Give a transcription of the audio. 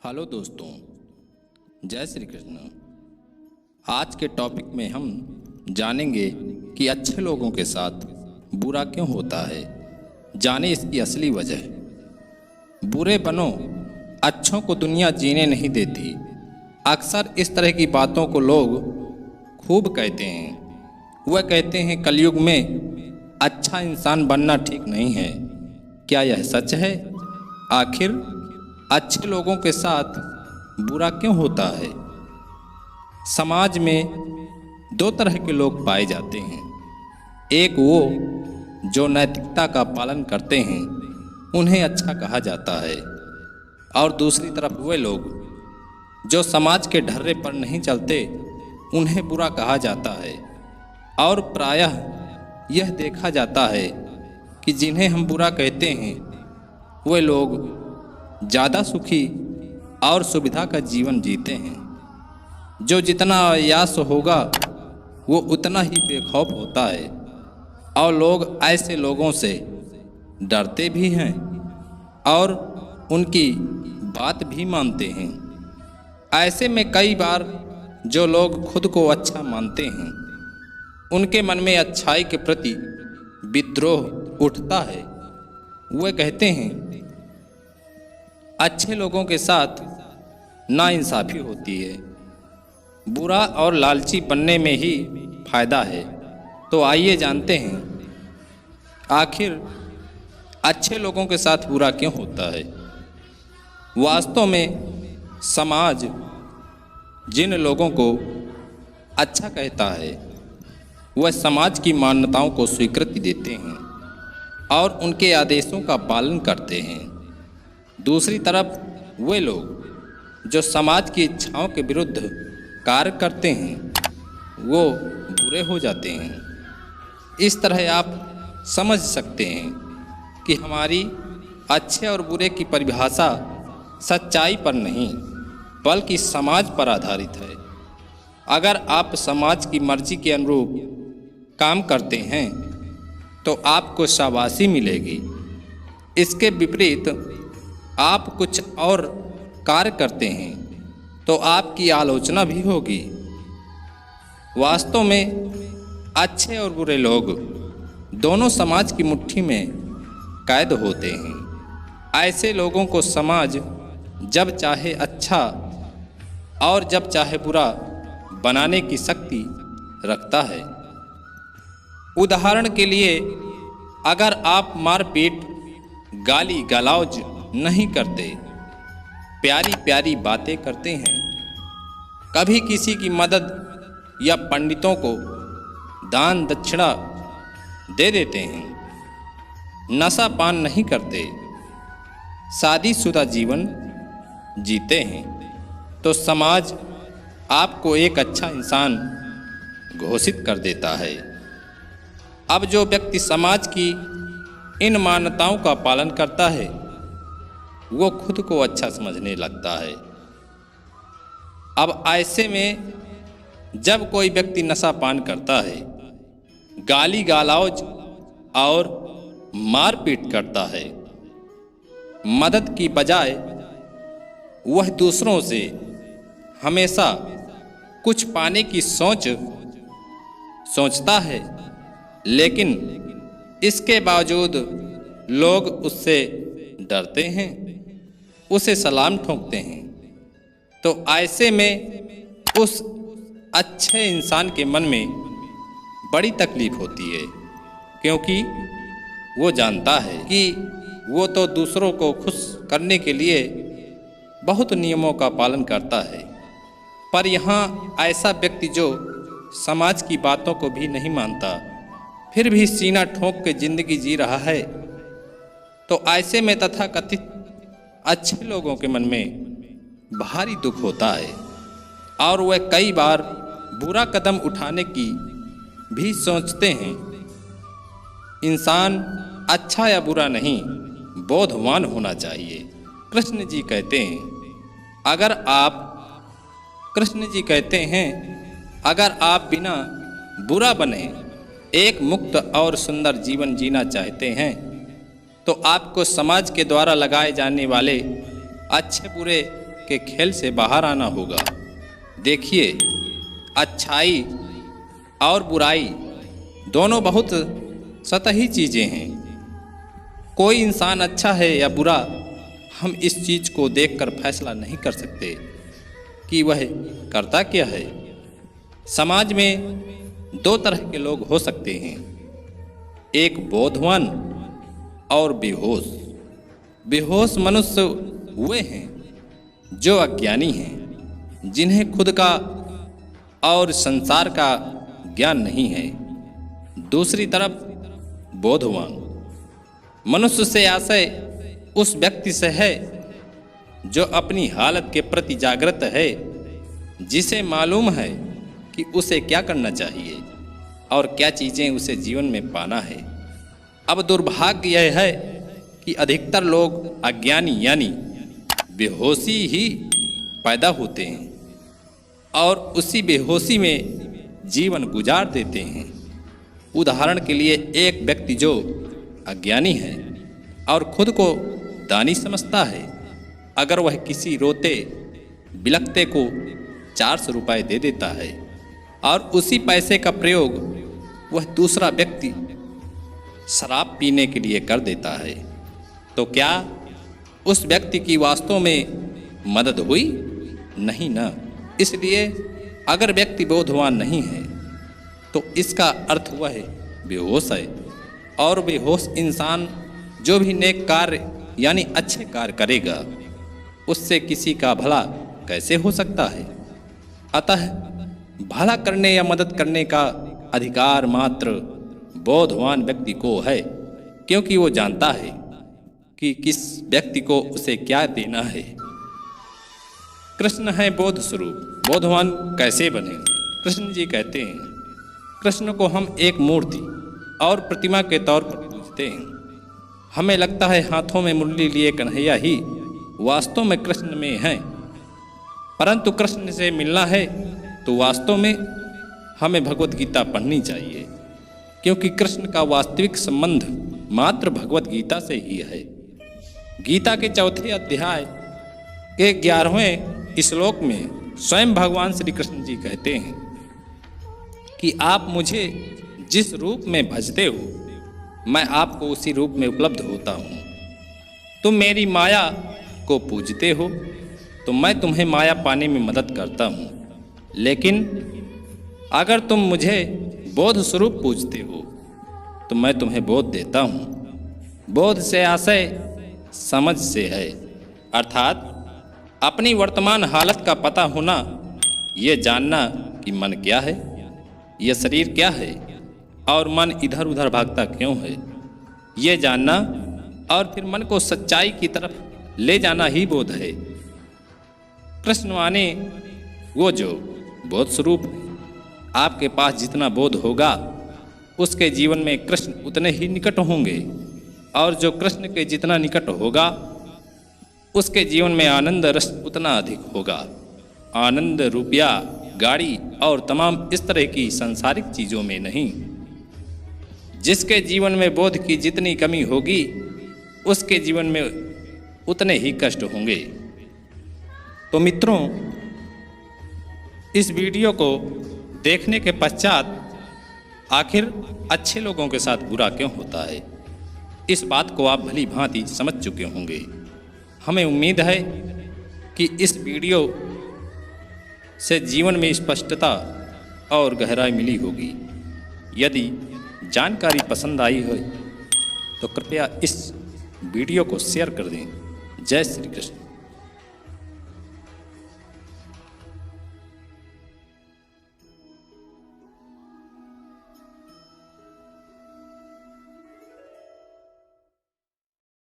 Hello दोस्तों, जय श्री कृष्ण। आज के टॉपिक में हम जानेंगे कि अच्छे लोगों के साथ बुरा क्यों होता है। जाने इसकी असली वजह। बुरे बनो, अच्छों को दुनिया जीने नहीं देती। अक्सर इस तरह की बातों को लोग खूब कहते हैं। वह कहते हैं कलयुग में अच्छा इंसान बनना ठीक नहीं है। क्या यह सच है? आखिर अच्छे लोगों के साथ बुरा क्यों होता है? समाज में दो तरह के लोग पाए जाते हैं। एक वो जो नैतिकता का पालन करते हैं, उन्हें अच्छा कहा जाता है, और दूसरी तरफ वे लोग जो समाज के ढर्रे पर नहीं चलते, उन्हें बुरा कहा जाता है। और प्रायः यह देखा जाता है कि जिन्हें हम बुरा कहते हैं, वे लोग ज़्यादा सुखी और सुविधा का जीवन जीते हैं। जो जितना अयास होगा वो उतना ही बेखौफ होता है, और लोग ऐसे लोगों से डरते भी हैं और उनकी बात भी मानते हैं। ऐसे में कई बार जो लोग खुद को अच्छा मानते हैं, उनके मन में अच्छाई के प्रति विद्रोह उठता है। वे कहते हैं अच्छे लोगों के साथ नाइंसाफ़ी होती है, बुरा और लालची बनने में ही फायदा है। तो आइए जानते हैं आखिर अच्छे लोगों के साथ बुरा क्यों होता है। वास्तव में समाज जिन लोगों को अच्छा कहता है, वह समाज की मान्यताओं को स्वीकृति देते हैं और उनके आदेशों का पालन करते हैं। दूसरी तरफ वे लोग जो समाज की इच्छाओं के विरुद्ध कार्य करते हैं, वो बुरे हो जाते हैं। इस तरह आप समझ सकते हैं कि हमारी अच्छे और बुरे की परिभाषा सच्चाई पर नहीं बल्कि समाज पर आधारित है। अगर आप समाज की मर्जी के अनुरूप काम करते हैं तो आपको शाबाशी मिलेगी। इसके विपरीत आप कुछ और कार्य करते हैं तो आपकी आलोचना भी होगी। वास्तव में अच्छे और बुरे लोग दोनों समाज की मुट्ठी में कैद होते हैं। ऐसे लोगों को समाज जब चाहे अच्छा और जब चाहे बुरा बनाने की शक्ति रखता है। उदाहरण के लिए, अगर आप मारपीट, गाली गलौज नहीं करते, प्यारी प्यारी बातें करते हैं, कभी किसी की मदद या पंडितों को दान दक्षिणा दे देते हैं, नशा पान नहीं करते, शादीशुदा जीवन जीते हैं, तो समाज आपको एक अच्छा इंसान घोषित कर देता है। अब जो व्यक्ति समाज की इन मान्यताओं का पालन करता है, वो खुद को अच्छा समझने लगता है। अब ऐसे में जब कोई व्यक्ति नशा पान करता है, गाली गलौज और मारपीट करता है, मदद की बजाय वह दूसरों से हमेशा कुछ पाने की सोचता है, लेकिन इसके बावजूद लोग उससे डरते हैं, उसे सलाम ठोकते हैं, तो ऐसे में उस अच्छे इंसान के मन में बड़ी तकलीफ होती है, क्योंकि वो जानता है कि वो तो दूसरों को खुश करने के लिए बहुत नियमों का पालन करता है। पर यहाँ ऐसा व्यक्ति जो समाज की बातों को भी नहीं मानता, फिर भी सीना ठोंक के जिंदगी जी रहा है, तो ऐसे में तथाकथित अच्छे लोगों के मन में भारी दुख होता है और वह कई बार बुरा कदम उठाने की भी सोचते हैं। इंसान अच्छा या बुरा नहीं, बोधवान होना चाहिए। कृष्ण जी कहते हैं अगर आप बिना बुरा बने एक मुक्त और सुंदर जीवन जीना चाहते हैं, तो आपको समाज के द्वारा लगाए जाने वाले अच्छे बुरे के खेल से बाहर आना होगा। देखिए, अच्छाई और बुराई दोनों बहुत सतही चीज़ें हैं। कोई इंसान अच्छा है या बुरा, हम इस चीज़ को देखकर फैसला नहीं कर सकते कि वह करता क्या है। समाज में दो तरह के लोग हो सकते हैं, एक बोधवान और बेहोश। बेहोश मनुष्य वे हैं जो अज्ञानी हैं, जिन्हें खुद का और संसार का ज्ञान नहीं है। दूसरी तरफ बोधवान मनुष्य से आशय उस व्यक्ति से है जो अपनी हालत के प्रति जागृत है, जिसे मालूम है कि उसे क्या करना चाहिए और क्या चीज़ें उसे जीवन में पाना है। अब दुर्भाग्य यह है कि अधिकतर लोग अज्ञानी यानी बेहोशी ही पैदा होते हैं और उसी बेहोशी में जीवन गुजार देते हैं। उदाहरण के लिए, एक व्यक्ति जो अज्ञानी है और खुद को दानी समझता है, अगर वह किसी रोते बिलखते को 400 रुपये दे देता है और उसी पैसे का प्रयोग वह दूसरा व्यक्ति शराब पीने के लिए कर देता है, तो क्या उस व्यक्ति की वास्तव में मदद हुई? नहीं ना। इसलिए अगर व्यक्ति बोधवान नहीं है तो इसका अर्थ वह बेहोश है, और बेहोश इंसान जो भी नेक कार्य यानी अच्छे कार्य करेगा, उससे किसी का भला कैसे हो सकता है? अतः भला करने या मदद करने का अधिकार मात्र बोधवान व्यक्ति को है, क्योंकि वो जानता है कि किस व्यक्ति को उसे क्या देना है। कृष्ण है बोध स्वरूप। बोधवान कैसे बने? कृष्ण जी कहते हैं, कृष्ण को हम एक मूर्ति और प्रतिमा के तौर पर पूजते हैं। हमें लगता है हाथों में मुरली लिए कन्हैया ही वास्तव में कृष्ण में हैं, परंतु कृष्ण से मिलना है तो वास्तव में हमें भगवत गीता पढ़नी चाहिए, क्योंकि कृष्ण का वास्तविक संबंध मात्र भगवत गीता से ही है। गीता के चौथे अध्याय के 11वें श्लोक में स्वयं भगवान श्री कृष्ण जी कहते हैं कि आप मुझे जिस रूप में भजते हो, मैं आपको उसी रूप में उपलब्ध होता हूँ। तुम मेरी माया को पूजते हो तो मैं तुम्हें माया पाने में मदद करता हूँ, लेकिन अगर तुम मुझे बोध स्वरूप पूजते हो तो मैं तुम्हें बोध देता हूँ। बोध से आशय समझ से है, अर्थात अपनी वर्तमान हालत का पता होना, ये जानना कि मन क्या है, यह शरीर क्या है और मन इधर उधर भागता क्यों है, ये जानना और फिर मन को सच्चाई की तरफ ले जाना ही बोध है। कृष्ण माने वो जो बोध स्वरूप है। आपके पास जितना बोध होगा, उसके जीवन में कृष्ण उतने ही निकट होंगे, और जो कृष्ण के जितना निकट होगा, उसके जीवन में आनंद रस उतना अधिक होगा। आनंद रुपया, गाड़ी और तमाम इस तरह की सांसारिक चीज़ों में नहीं। जिसके जीवन में बोध की जितनी कमी होगी, उसके जीवन में उतने ही कष्ट होंगे। तो मित्रों, इस वीडियो को देखने के पश्चात आखिर अच्छे लोगों के साथ बुरा क्यों होता है, इस बात को आप भली भांति समझ चुके होंगे। हमें उम्मीद है कि इस वीडियो से जीवन में स्पष्टता और गहराई मिली होगी। यदि जानकारी पसंद आई हो तो कृपया इस वीडियो को शेयर कर दें। जय श्री कृष्ण।